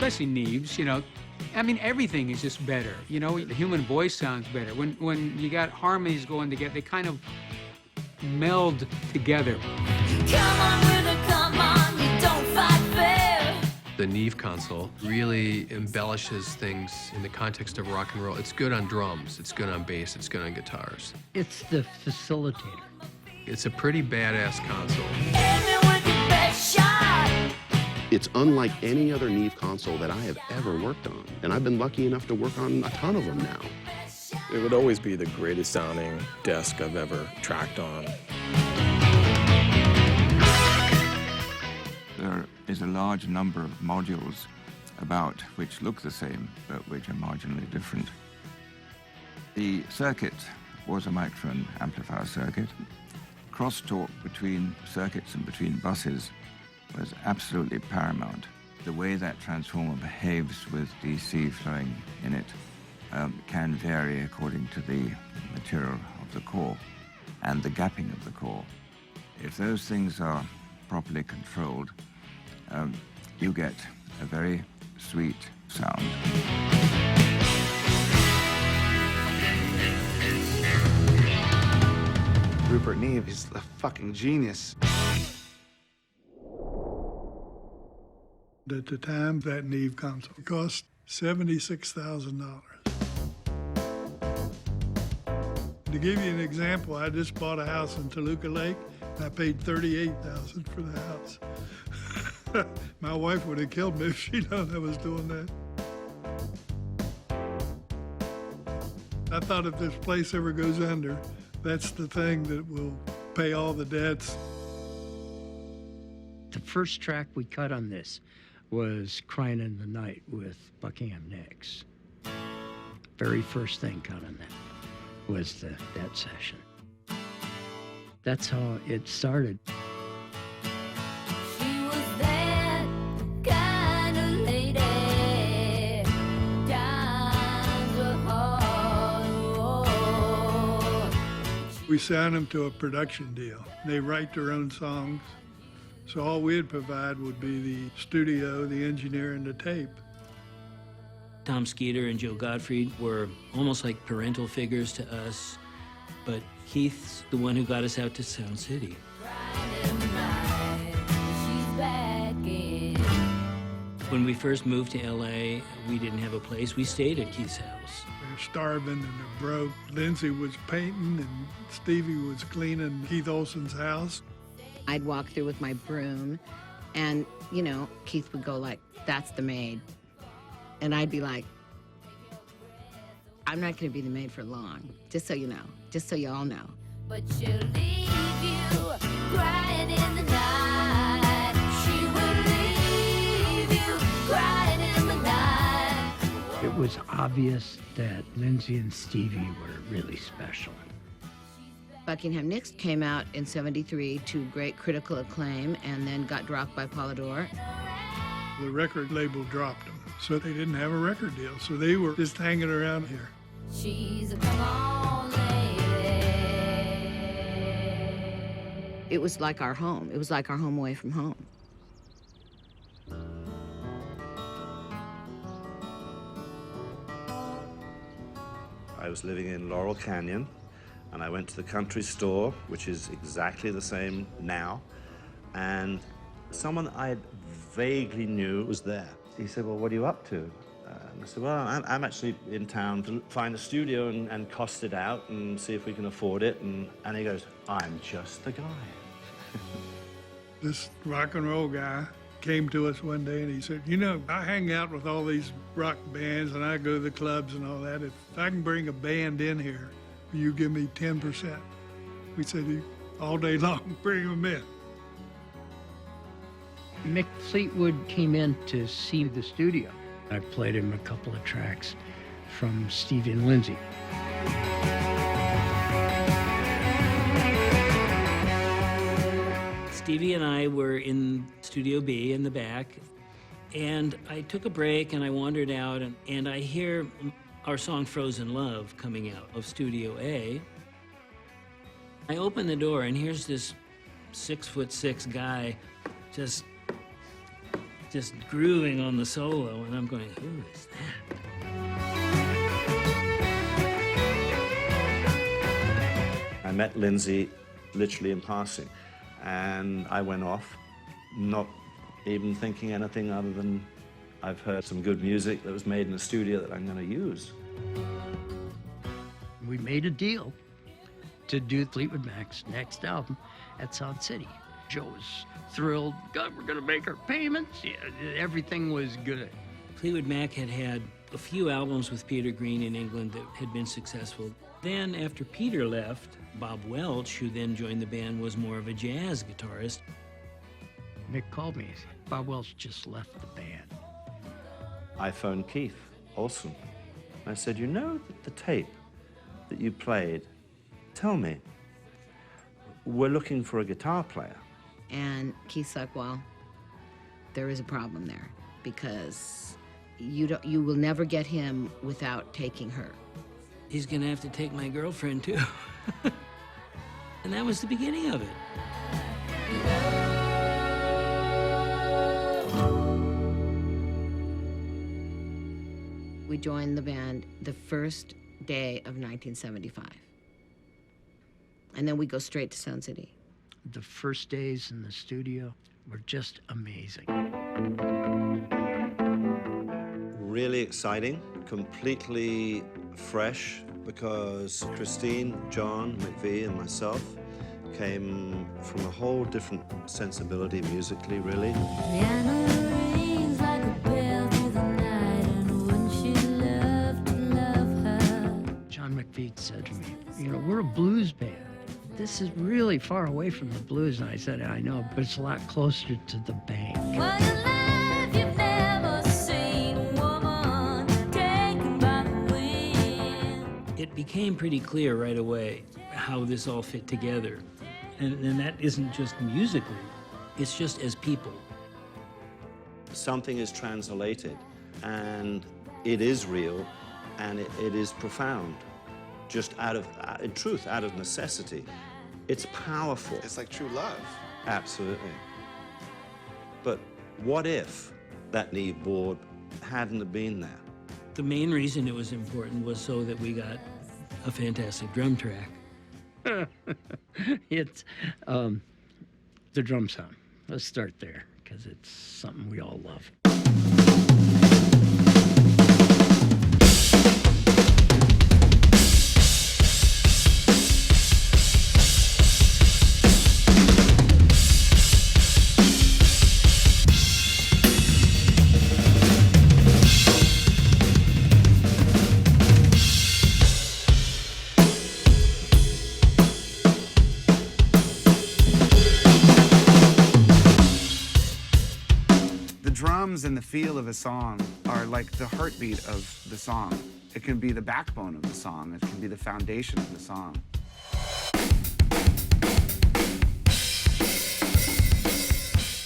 especially Neves, you know. I mean, everything is just better, you know. The human voice sounds better. When you got harmonies going together, they kind of meld together. Come on, winner, come on, you don't fight fair. The Neve console really embellishes things in the context of rock and roll. It's good on drums, it's good on bass, it's good on guitars. It's the facilitator. It's a pretty badass console. Aim it with your best shot. It's unlike any other Neve console that I have ever worked on, and I've been lucky enough to work on a ton of them now. It would always be the greatest sounding desk I've ever tracked on. There is a large number of modules about which look the same, but which are marginally different. The circuit was a microphone amplifier circuit. Crosstalk between circuits and between buses was absolutely paramount. The way that transformer behaves with DC flowing in it can vary according to the material of the core and the gapping of the core. If those things are properly controlled, you get a very sweet sound. Rupert Neve is a fucking genius. At the time, that Neve console cost $76,000. To give you an example, I just bought a house in Toluca Lake, and I paid $38,000 for the house. My wife would have killed me if she'd known I was doing that. I thought if this place ever goes under, that's the thing that will pay all the debts. The first track we cut on this was Crying in the Night with Buckingham Nicks. Very first thing cut on that was that session. That's how it started. She was that kind of lady. Times were hard. We signed them to a production deal. They write their own songs. So all we'd provide would be the studio, the engineer, and the tape. Tom Skeeter and Joe Gottfried were almost like parental figures to us, but Keith's the one who got us out to Sound City. When we first moved to LA, we didn't have a place. We stayed at Keith's house. They're starving and they're broke. Lindsay was painting and Stevie was cleaning Keith Olsen's house. I'd walk through with my broom and, you know, Keith would go like, "That's the maid." And I'd be like, "I'm not going to be the maid for long, just so you know, just so you all know." But she'll leave you crying in the night. She will leave you crying in the night. It was obvious that Lindsay and Stevie were really special. Buckingham Nicks came out in '73 to great critical acclaim and then got dropped by Polydor. The record label dropped them, so they didn't have a record deal. So they were just hanging around here. She's a come on lady. It was like our home. It was like our home away from home. I was living in Laurel Canyon, and I went to the country store, which is exactly the same now, and someone I vaguely knew was there. He said, "Well, what are you up to?" And I said, "Well, I'm actually in town to find a studio and cost it out and see if we can afford it." And he goes, "I'm just the guy." This rock and roll guy came to us one day and he said, "You know, I hang out with all these rock bands and I go to the clubs and all that. If I can bring a band in here, will you give me 10%? We said, "All day long, bring them in." Mick Fleetwood came in to see the studio. I played him a couple of tracks from Stevie and Lindsay. Stevie and I were in Studio B in the back, and I took a break and I wandered out, and I hear our song Frozen Love coming out of Studio A. I open the door and here's this 6'6" guy just just grooving on the solo, and I'm going, who is that? I met Lindsay literally in passing, and I went off, not even thinking anything other than I've heard some good music that was made in the studio that I'm going to use. We made a deal to do Fleetwood Mac's next album at Sound City. Joe was thrilled. God, we're going to make our payments. Yeah, everything was good. Fleetwood Mac had had a few albums with Peter Green in England that had been successful. Then, after Peter left, Bob Welch, who then joined the band, was more of a jazz guitarist. Mick called me. Bob Welch just left the band. I phoned Keith Olsen. I said, you know the tape that you played? Tell me. We're looking for a guitar player. And Keith's like, well, there is a problem there because you will never get him without taking her. He's gonna have to take my girlfriend too. And that was the beginning of it. We joined the band the first day of 1975. And then we go straight to Sound City. The first days in the studio were just amazing. Really exciting, completely fresh, because Christine, John, McVie, and myself came from a whole different sensibility musically, really. Piano rings like a bell through the night, and wouldn't she love to love her? John McVie said to me, you know, we're a blues band. This is really far away from the blues. And I said, I know, but it's a lot closer to the bank. Well, you laugh, you've never seen a woman taken by the wind. It became pretty clear right away how this all fit together. And that isn't just musically, it's just as people. Something is translated, and it is real, and it is profound, just out of, in truth, out of necessity. It's powerful. It's like true love. Absolutely. But what if that Neve board hadn't have been there? The main reason it was important was so that we got a fantastic drum track. It's the drum sound. Let's start there, because it's something we all love. And the feel of a song are like the heartbeat of the song. It can be the backbone of the song. It can be the foundation of the song.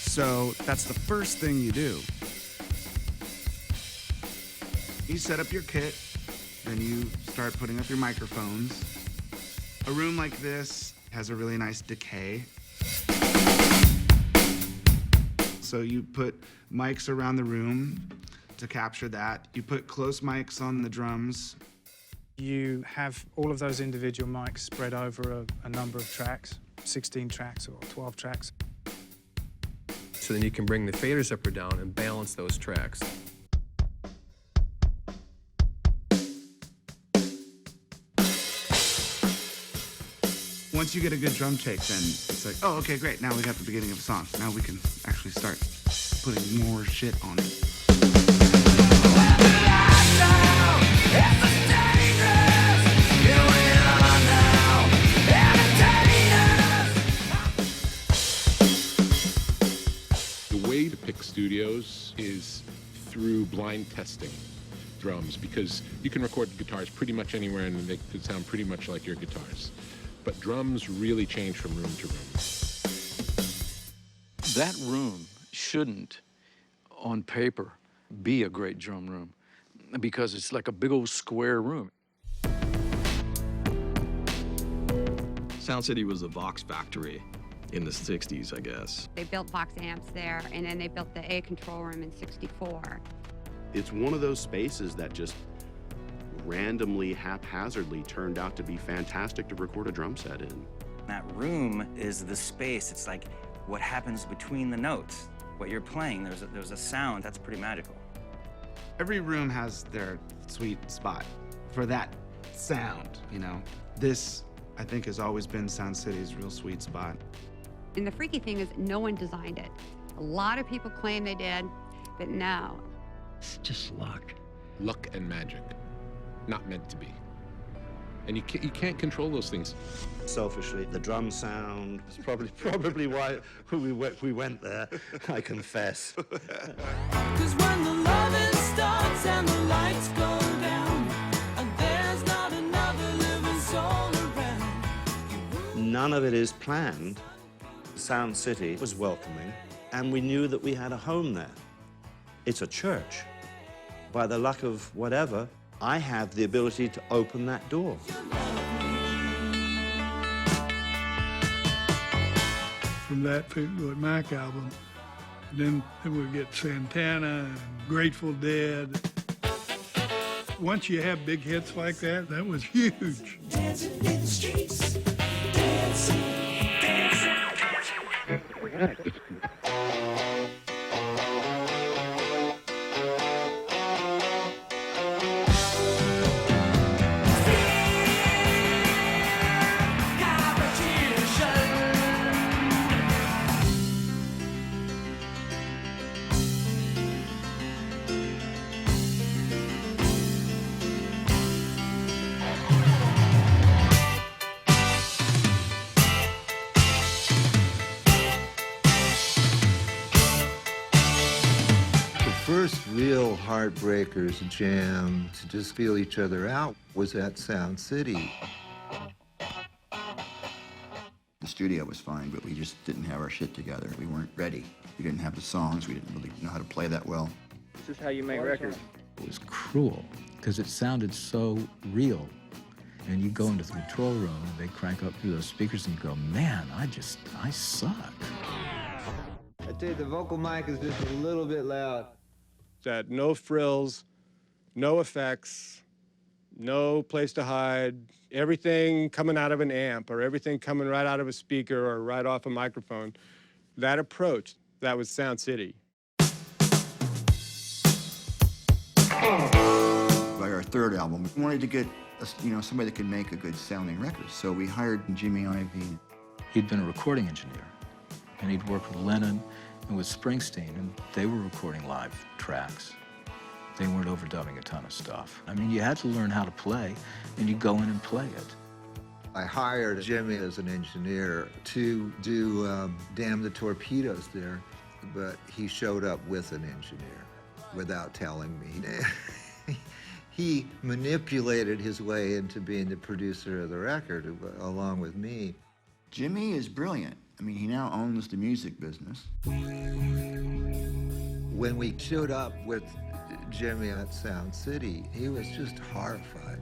So that's the first thing you do. You set up your kit, then you start putting up your microphones. A room like this has a really nice decay. So you put mics around the room to capture that. You put close mics on the drums. You have all of those individual mics spread over a number of tracks, 16 tracks or 12 tracks. So then you can bring the faders up or down and balance those tracks. Once you get a good drum take, then it's like, oh, okay, great. Now we got the beginning of a song. Now we can actually start putting more shit on it. The way to pick studios is through blind testing drums, because you can record guitars pretty much anywhere and they could sound pretty much like your guitars. But drums really change from room to room. That room shouldn't, on paper, be a great drum room, because it's like a big old square room. Sound City was a Vox factory. in the 60s, I guess. They built box amps there, and then they built the A control room in '64. It's one of those spaces that just randomly, haphazardly turned out to be fantastic to record a drum set in. That room is the space. It's like what happens between the notes. What you're playing, there's a sound that's pretty magical. Every room has their sweet spot for that sound, you know. This, I think, has always been Sound City's real sweet spot. And the freaky thing is no one designed it. A lot of people claim they did, but no. It's just luck. Luck and magic. Not meant to be. And you can't control those things. Selfishly, the drum sound is probably why we went there, I confess. 'Cause when the loving starts and the lights go down, and there's not another living soul around. None of it is planned. Sound City was welcoming, and we knew that we had a home there. It's a church. By the luck of whatever, I have the ability to open that door. From that Fleetwood Mac album, then we get Santana and Grateful Dead. Once you have big hits like that, that was huge. Dancing in the streets, dancing, dancing. First real Heartbreakers jam to just feel each other out was at Sound City. The studio was fine, but we just didn't have our shit together. We weren't ready. We didn't have the songs. We didn't really know how to play that well. This is how you make records. It was cruel because it sounded so real. And you go into the control room and they crank up through those speakers and you go, man, I suck. I tell you, the vocal mic is just a little bit loud. That no frills, no effects, no place to hide, everything coming out of an amp or everything coming right out of a speaker or right off a microphone. That approach, that was Sound City. By our third album, we wanted to get somebody that could make a good sounding record. So we hired Jimmy Iovine. He'd been a recording engineer and he'd worked with Lennon and with Springsteen, and they were recording live tracks. They weren't overdubbing a ton of stuff. I mean, you had to learn how to play, and you go in and play it. I hired Jimmy as an engineer to do Damn the Torpedoes there, but he showed up with an engineer without telling me. He manipulated his way into being the producer of the record along with me. Jimmy is brilliant. I mean, he now owns the music business. When we showed up with Jimmy at Sound City, he was just horrified.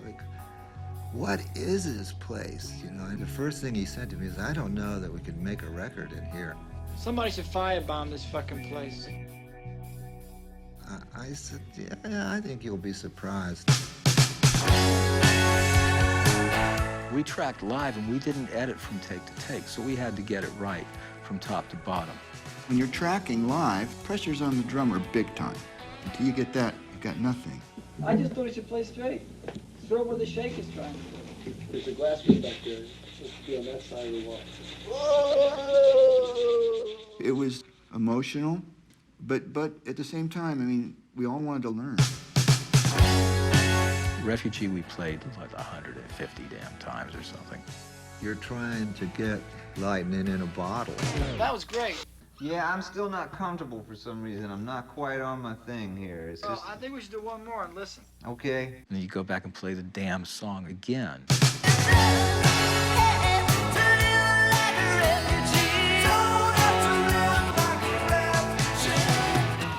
Like, what is this place? You know, and the first thing he said to me is, I don't know that we can make a record in here. Somebody should firebomb this fucking place. I said, yeah, I think you'll be surprised. We tracked live and we didn't edit from take to take, so we had to get it right from top to bottom. When you're tracking live, pressure's on the drummer big time. Until you get that, you got nothing. I just thought he should play straight. Throw where the shake is trying to go. There's a glass back there. It's supposed to be on that side of the wall. It was emotional, but at the same time, I mean, we all wanted to learn. Refugee we played like 150 damn times or something. You're trying to get lightning in a bottle. That was great. Yeah, I'm still not comfortable for some reason. I'm not quite on my thing here. It's just... I think we should do one more and listen. Okay. And then you go back and play the damn song again.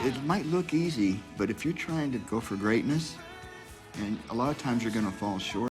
It might look easy, but if you're trying to go for greatness, and a lot of times you're going to fall short.